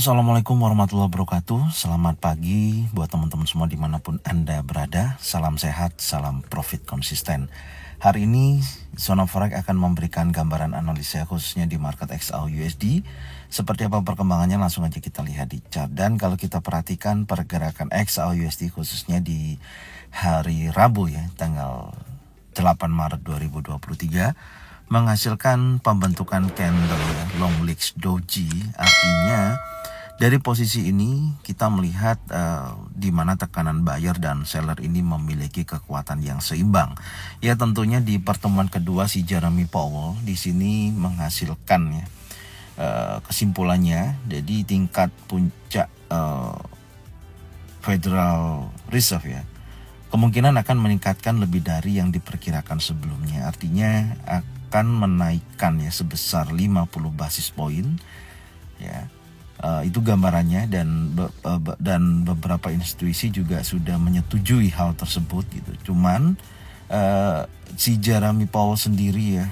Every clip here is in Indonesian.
Assalamualaikum warahmatullahi wabarakatuh. Selamat pagi buat teman-teman semua dimanapun Anda berada. Salam sehat, salam profit konsisten. Hari ini Zona Forex akan memberikan gambaran analisa khususnya di market XAU-USD. Seperti apa perkembangannya langsung aja kita lihat di chart. Dan kalau kita perhatikan pergerakan XAU-USD khususnya di hari Rabu ya, tanggal 8 Maret 2023 menghasilkan pembentukan candle ya, long legs doji. Artinya dari posisi ini kita melihat di mana tekanan buyer dan seller ini memiliki kekuatan yang seimbang. Ya tentunya di pertemuan kedua si Jeremy Powell di sini menghasilkan ya kesimpulannya. Jadi tingkat puncak Federal Reserve ya kemungkinan akan meningkatkan lebih dari yang diperkirakan sebelumnya. Artinya akan menaikkan ya sebesar 50 basis poin ya. Itu gambarannya dan beberapa institusi juga sudah menyetujui hal tersebut gitu. Cuman si Jeremy Powell sendiri ya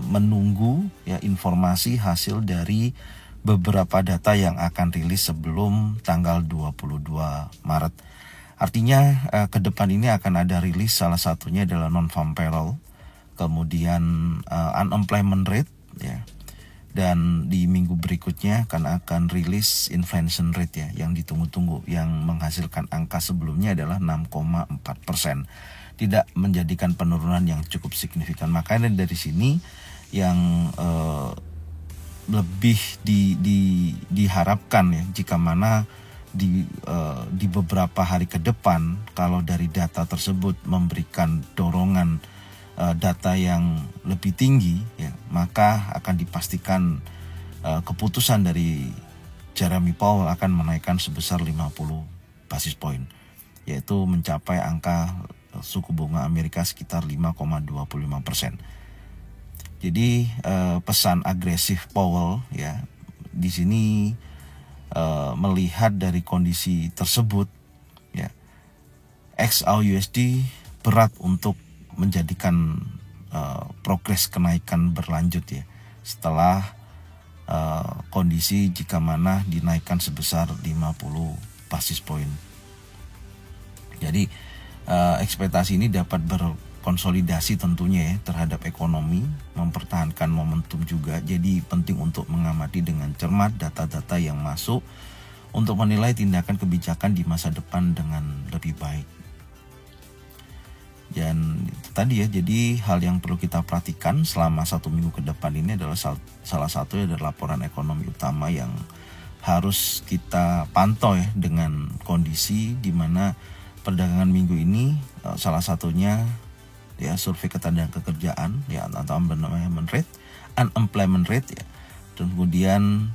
menunggu ya informasi hasil dari beberapa data yang akan rilis sebelum tanggal 22 Maret. Artinya ke depan ini akan ada rilis, salah satunya adalah non-farm payroll, kemudian unemployment rate ya. Dan di minggu berikutnya akan rilis inflation rate ya yang ditunggu-tunggu, yang menghasilkan angka sebelumnya adalah 6,4%. Tidak menjadikan penurunan yang cukup signifikan. Makanya dari sini yang lebih diharapkan ya, jika mana di beberapa hari ke depan kalau dari data tersebut memberikan dorongan data yang lebih tinggi ya, maka akan dipastikan keputusan dari Jeremy Powell akan menaikkan sebesar 50 basis poin, yaitu mencapai angka suku bunga Amerika sekitar 5,25%. Jadi pesan agresif Powell ya di sini melihat dari kondisi tersebut ya, XAU-USD berat untuk menjadikan progres kenaikan berlanjut ya setelah kondisi jika mana dinaikkan sebesar 50 basis poin. Jadi ekspektasi ini dapat berkonsolidasi tentunya ya terhadap ekonomi, mempertahankan momentum juga. Jadi penting untuk mengamati dengan cermat data-data yang masuk untuk menilai tindakan kebijakan di masa depan dengan lebih baik. Dan itu tadi ya, jadi hal yang perlu kita perhatikan selama 1 minggu ke depan ini adalah salah satu adalah laporan ekonomi utama yang harus kita pantau ya, dengan kondisi di mana perdagangan minggu ini salah satunya ya survei ketenaga kerjaan ya atau unemployment rate ya, dan kemudian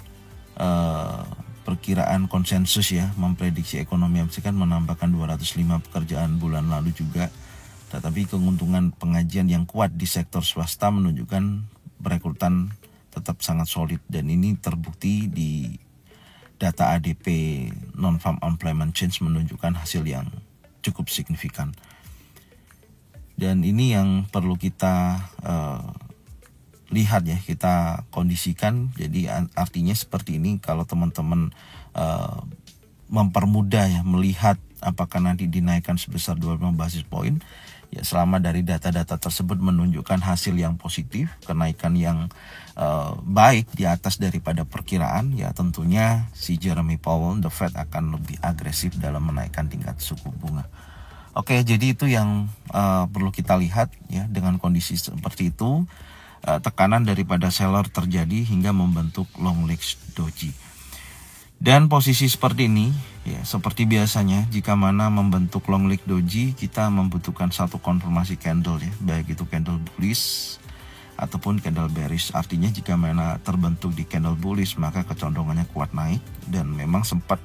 perkiraan konsensus ya memprediksi ekonomi Amerika menambahkan 205 pekerjaan bulan lalu juga. Tetapi keuntungan pengajian yang kuat di sektor swasta menunjukkan perekrutan tetap sangat solid, dan ini terbukti di data ADP non-farm employment change menunjukkan hasil yang cukup signifikan. Dan ini yang perlu kita lihat ya, kita kondisikan. Jadi artinya seperti ini, kalau teman-teman mempermudah ya melihat apakah nanti dinaikkan sebesar 25 basis poin ya, selama dari data-data tersebut menunjukkan hasil yang positif, kenaikan yang baik di atas daripada perkiraan ya, tentunya si Jeremy Powell, the Fed akan lebih agresif dalam menaikkan tingkat suku bunga. Oke, jadi itu yang perlu kita lihat ya. Dengan kondisi seperti itu, tekanan daripada seller terjadi hingga membentuk long legs doji. Dan posisi seperti ini ya, seperti biasanya jika mana membentuk long leg doji, kita membutuhkan satu konfirmasi candle ya, baik itu candle bullish ataupun candle bearish. Artinya jika mana terbentuk di candle bullish, maka kecondongannya kuat naik, dan memang sempat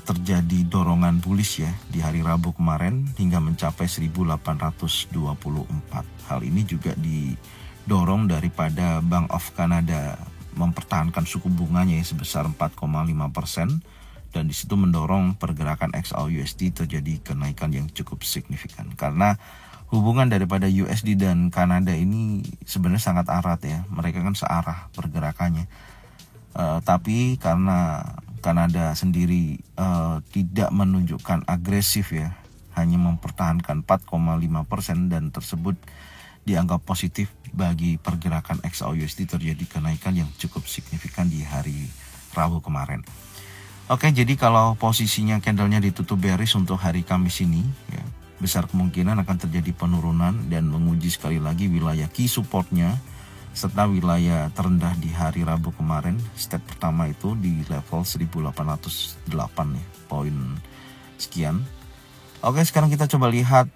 terjadi dorongan bullish ya di hari Rabu kemarin hingga mencapai 1824. Hal ini juga didorong daripada Bank of Canada mempertahankan suku bunganya ya sebesar 4,5%, dan di situ mendorong pergerakan XAU-USD terjadi kenaikan yang cukup signifikan, karena hubungan daripada USD dan Kanada ini sebenarnya sangat erat ya, mereka kan searah pergerakannya. Tapi karena Kanada sendiri tidak menunjukkan agresif ya, hanya mempertahankan 4,5% dan tersebut dianggap positif bagi pergerakan XAUUSD, terjadi kenaikan yang cukup signifikan di hari Rabu kemarin. Oke, jadi kalau posisinya candlenya ditutup bearish untuk hari Kamis ini ya, besar kemungkinan akan terjadi penurunan dan menguji sekali lagi wilayah key supportnya serta wilayah terendah di hari Rabu kemarin. Step pertama itu di level 1808 ya, poin sekian. Oke, sekarang kita coba lihat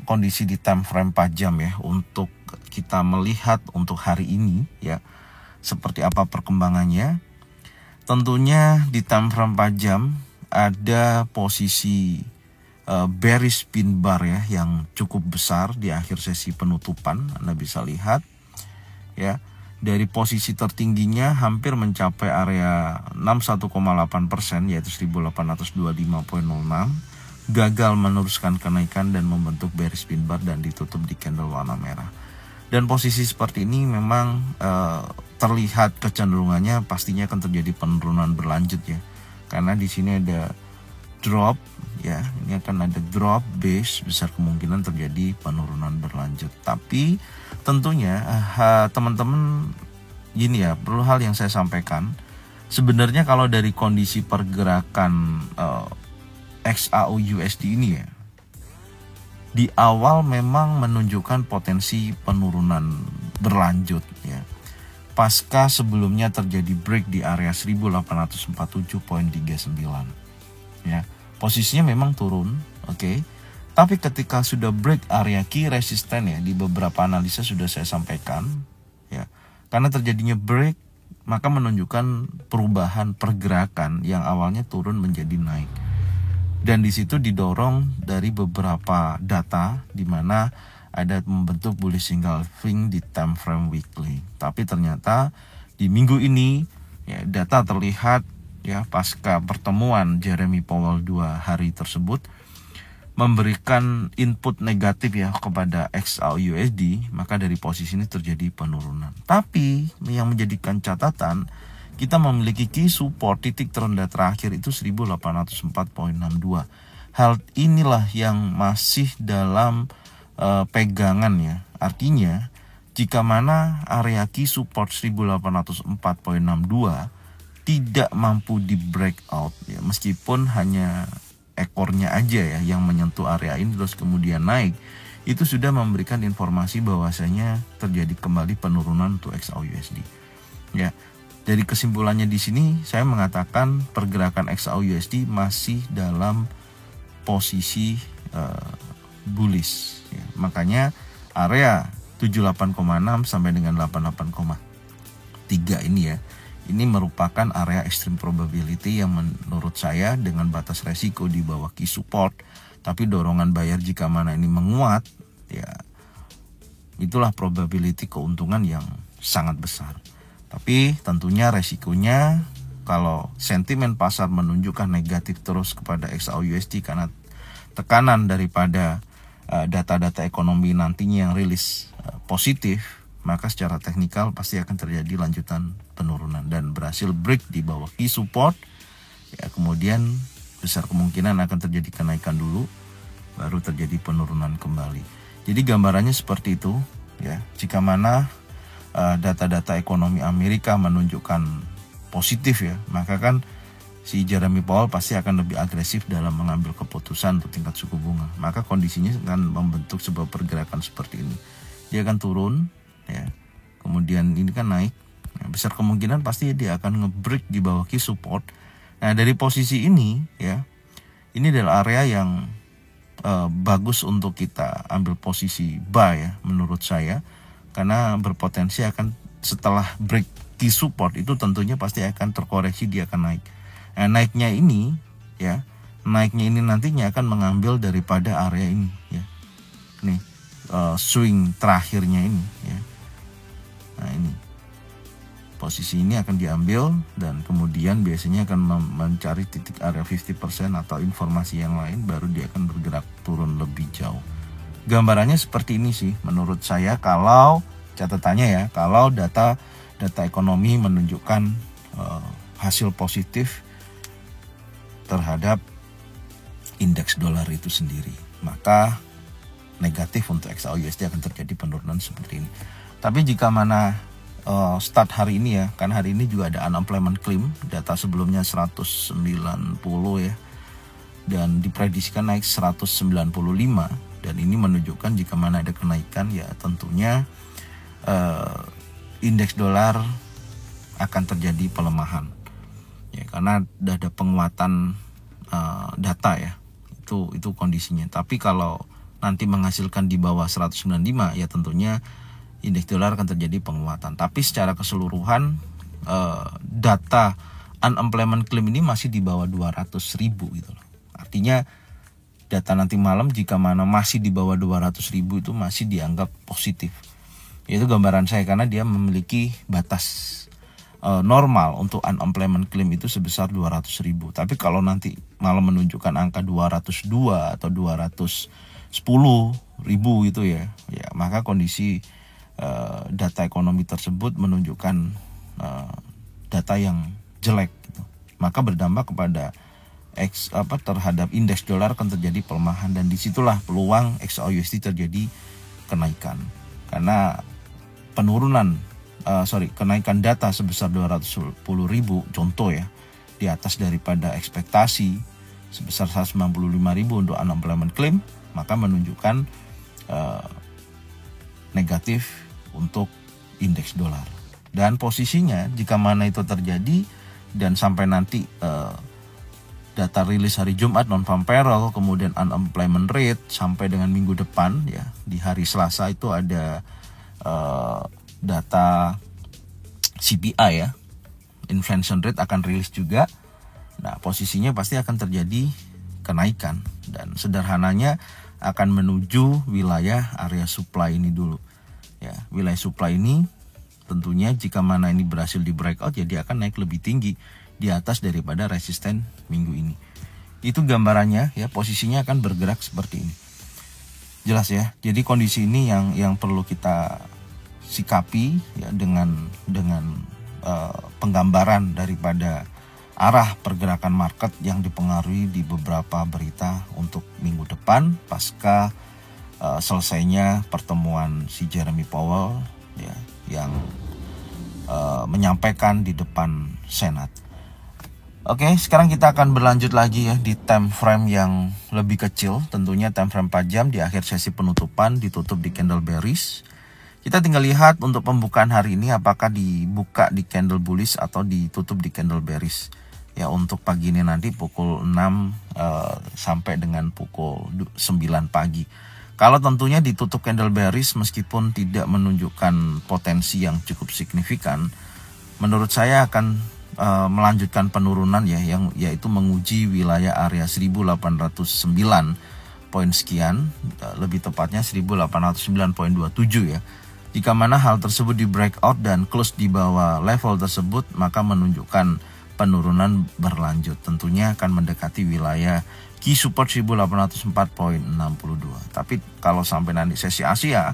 kondisi di time frame 4 jam ya, untuk kita melihat untuk hari ini ya seperti apa perkembangannya. Tentunya di time frame 4 jam ada posisi bearish pin bar ya yang cukup besar di akhir sesi penutupan. Anda bisa lihat ya, dari posisi tertingginya hampir mencapai area 61,8% yaitu 1825.06, gagal meneruskan kenaikan dan membentuk bearish pin bar dan ditutup di candle warna merah. Dan posisi seperti ini memang terlihat kecenderungannya pastinya akan terjadi penurunan berlanjut ya, karena di sini ada drop ya, ini akan ada drop base, besar kemungkinan terjadi penurunan berlanjut. Tapi tentunya teman-teman gini ya, perlu hal yang saya sampaikan, sebenarnya kalau dari kondisi pergerakan XAUUSD ini ya, di awal memang menunjukkan potensi penurunan berlanjut ya, pasca sebelumnya terjadi break di area 1847.39 ya. Posisinya memang turun, oke. Tapi ketika sudah break area key resisten ya, di beberapa analisa sudah saya sampaikan ya, karena terjadinya break maka menunjukkan perubahan pergerakan yang awalnya turun menjadi naik. Dan di situ didorong dari beberapa data di mana ada membentuk bullish engulfing di time frame weekly. Tapi ternyata di minggu ini ya, data terlihat ya pasca pertemuan Jeremy Powell 2 hari tersebut memberikan input negatif ya kepada XAUUSD, maka dari posisi ini terjadi penurunan. Tapi yang menjadikan catatan, kita memiliki key support titik terendah terakhir itu 1804.62. Hal inilah yang masih dalam pegangan ya. Artinya jika mana area key support 1804.62 tidak mampu di breakout ya, meskipun hanya ekornya aja ya yang menyentuh area ini terus kemudian naik, itu sudah memberikan informasi bahwasanya terjadi kembali penurunan untuk XAUUSD ya. Dari kesimpulannya di sini saya mengatakan pergerakan XAUUSD masih dalam posisi bullish ya. Makanya area 78,6 sampai dengan 88,3 ini ya, ini merupakan area extreme probability yang menurut saya dengan batas resiko di bawah key support, tapi dorongan buyer jika mana ini menguat ya, itulah probability keuntungan yang sangat besar. Tapi tentunya resikonya kalau sentimen pasar menunjukkan negatif terus kepada XAUUSD karena tekanan daripada data-data ekonomi nantinya yang rilis positif, maka secara teknikal pasti akan terjadi lanjutan penurunan dan berhasil break di bawah key support ya, kemudian besar kemungkinan akan terjadi kenaikan dulu baru terjadi penurunan kembali. Jadi gambarannya seperti itu ya. Jika mana data-data ekonomi Amerika menunjukkan positif ya, maka kan si Jeremy Powell pasti akan lebih agresif dalam mengambil keputusan untuk tingkat suku bunga. Maka kondisinya akan membentuk sebuah pergerakan seperti ini. Dia akan turun ya, kemudian ini kan naik. Nah, besar kemungkinan pasti dia akan nge-break di bawah key support. Nah, dari posisi ini ya, ini adalah area yang bagus untuk kita ambil posisi buy ya menurut saya, karena berpotensi akan setelah break key support itu tentunya pasti akan terkoreksi, dia akan naik. Nah, naiknya ini ya, naiknya ini nantinya akan mengambil daripada area ini ya. Nih swing terakhirnya ini ya. Nah, ini posisi ini akan diambil dan kemudian biasanya akan mencari titik area 50% atau informasi yang lain, baru dia akan bergerak turun lebih jauh. Gambarannya seperti ini sih menurut saya, kalau catatannya ya, kalau data ekonomi menunjukkan hasil positif terhadap indeks dolar itu sendiri, maka negatif untuk XAUUSD akan terjadi penurunan seperti ini. Tapi jika mana start hari ini ya, kan hari ini juga ada unemployment claim, data sebelumnya 190 ya, dan diprediksikan naik 195, dan ini menunjukkan jika mana ada kenaikan ya tentunya indeks dolar akan terjadi pelemahan ya, karena ada penguatan data ya, itu kondisinya. Tapi kalau nanti menghasilkan di bawah 195 ya tentunya indeks dolar akan terjadi penguatan. Tapi secara keseluruhan data unemployment claim ini masih di bawah 200.000 gitu loh. Artinya data nanti malam jika mana masih di bawah 200.000 itu masih dianggap positif. Itu gambaran saya, karena dia memiliki batas normal untuk unemployment claim itu sebesar 200.000. Tapi kalau nanti malam menunjukkan angka 202 atau 210.000 itu ya maka kondisi data ekonomi tersebut menunjukkan data yang jelek gitu. Maka berdampak kepada terhadap indeks dolar akan terjadi pelemahan, dan disitulah peluang XAUUSD terjadi kenaikan, karena kenaikan data sebesar 210.000 contoh ya, di atas daripada ekspektasi sebesar 195.000 untuk unemployment claim, maka menunjukkan negatif untuk indeks dolar. Dan posisinya jika mana itu terjadi dan sampai nanti data rilis hari Jumat non-farm payroll, kemudian unemployment rate sampai dengan minggu depan ya, di hari Selasa itu ada data CPI ya, inflation rate akan rilis juga. Nah, posisinya pasti akan terjadi kenaikan, dan sederhananya akan menuju wilayah area supply ini dulu. Ya, wilayah supply ini tentunya jika mana ini berhasil di breakout ya dia akan naik lebih tinggi di atas daripada resisten minggu ini. Itu gambarannya ya, posisinya akan bergerak seperti ini. Jelas ya. Jadi kondisi ini yang perlu kita sikapi ya, dengan penggambaran daripada arah pergerakan market yang dipengaruhi di beberapa berita untuk minggu depan pasca selesainya pertemuan si Jeremy Powell ya, yang menyampaikan di depan Senat. Oke, sekarang kita akan berlanjut lagi ya di time frame yang lebih kecil, tentunya time frame 4 jam di akhir sesi penutupan ditutup di candle bearish. Kita tinggal lihat untuk pembukaan hari ini apakah dibuka di candle bullish atau ditutup di candle bearish. Ya, untuk pagi ini nanti pukul 6 sampai dengan pukul 9 pagi. Kalau tentunya ditutup candle bearish meskipun tidak menunjukkan potensi yang cukup signifikan, menurut saya akan melanjutkan penurunan ya, yaitu menguji wilayah area 1809 poin sekian, lebih tepatnya 1809.27 ya. Jika mana hal tersebut di breakout dan close di bawah level tersebut, maka menunjukkan penurunan berlanjut, tentunya akan mendekati wilayah key support 1804.62. Tapi kalau sampai nanti sesi Asia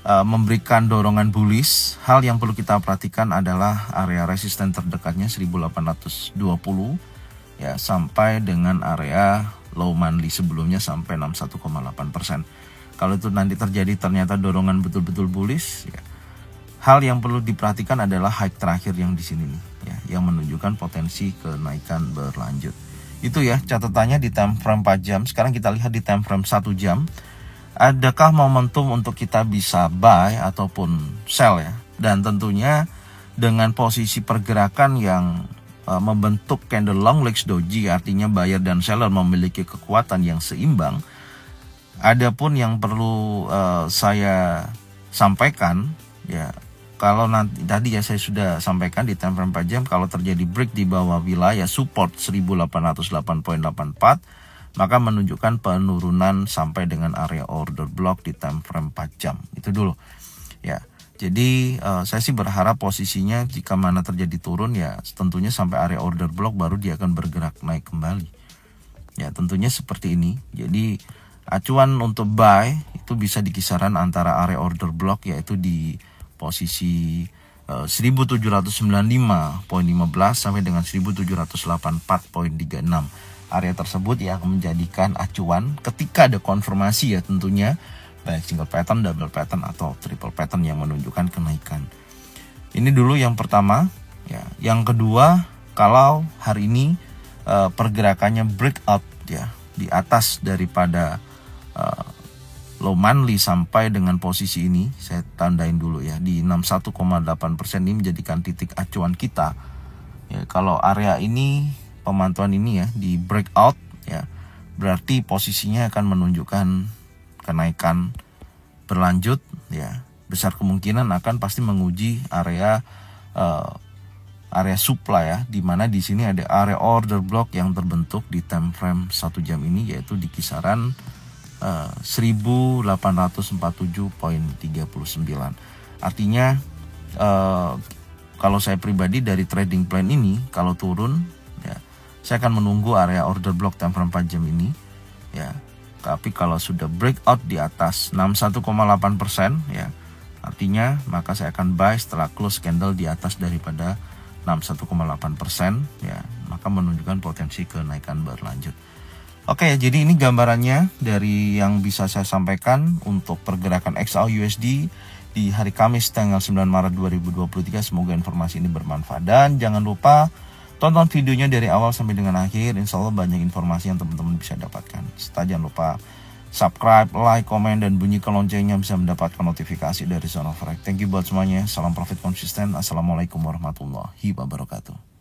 memberikan dorongan bullish, hal yang perlu kita perhatikan adalah area resisten terdekatnya 1820 ya, sampai dengan area low monthly sebelumnya sampai 61,8%. Kalau itu nanti terjadi ternyata dorongan betul-betul bullish ya, hal yang perlu diperhatikan adalah high terakhir yang di sini nih ya, yang menunjukkan potensi kenaikan berlanjut. Itu ya catatannya di time frame 4 jam. Sekarang kita lihat di time frame 1 jam. Adakah momentum untuk kita bisa buy ataupun sell ya? Dan tentunya dengan posisi pergerakan yang membentuk candle long legs doji, artinya buyer dan seller memiliki kekuatan yang seimbang. Adapun yang perlu saya sampaikan ya, kalau nanti tadi ya saya sudah sampaikan di time frame 4 jam, kalau terjadi break di bawah wilayah support 1808.84, maka menunjukkan penurunan sampai dengan area order block di time frame 4 jam. Itu dulu ya. Jadi saya sih berharap posisinya jika mana terjadi turun ya tentunya sampai area order block baru dia akan bergerak naik kembali. Ya, tentunya seperti ini. Jadi acuan untuk buy itu bisa di kisaran antara area order block, yaitu di posisi 1795.15 sampai dengan 1784.36. Area tersebut yang akan menjadikan acuan ketika ada konfirmasi ya tentunya, baik single pattern, double pattern atau triple pattern yang menunjukkan kenaikan. Ini dulu yang pertama ya. Yang kedua, kalau hari ini pergerakannya breakout ya di atas daripada low monthly sampai dengan posisi ini, saya tandain dulu ya, di 61,8% ini menjadikan titik acuan kita ya. Kalau area ini, pemantauan ini ya di breakout ya, berarti posisinya akan menunjukkan kenaikan berlanjut ya. Besar kemungkinan akan pasti menguji area supply ya, di mana di sini ada area order block yang terbentuk di time frame 1 jam ini, yaitu di kisaran 1847.39. Artinya kalau saya pribadi dari trading plan ini, kalau turun ya, saya akan menunggu area order block time frame 4 jam ini ya. Tapi kalau sudah breakout di atas 61,8% ya, artinya maka saya akan buy setelah close candle di atas daripada 61,8% ya, maka menunjukkan potensi kenaikan berlanjut. Oke, jadi ini gambarannya dari yang bisa saya sampaikan untuk pergerakan XAU/USD di hari Kamis tanggal 9 Maret 2023. Semoga informasi ini bermanfaat, dan jangan lupa tonton videonya dari awal sampai dengan akhir. Insya Allah banyak informasi yang teman-teman bisa dapatkan. Serta jangan lupa subscribe, like, komen, dan bunyikan loncengnya bisa mendapatkan notifikasi dari Zona Forex. Thank you buat semuanya. Salam profit konsisten. Assalamualaikum warahmatullahi wabarakatuh.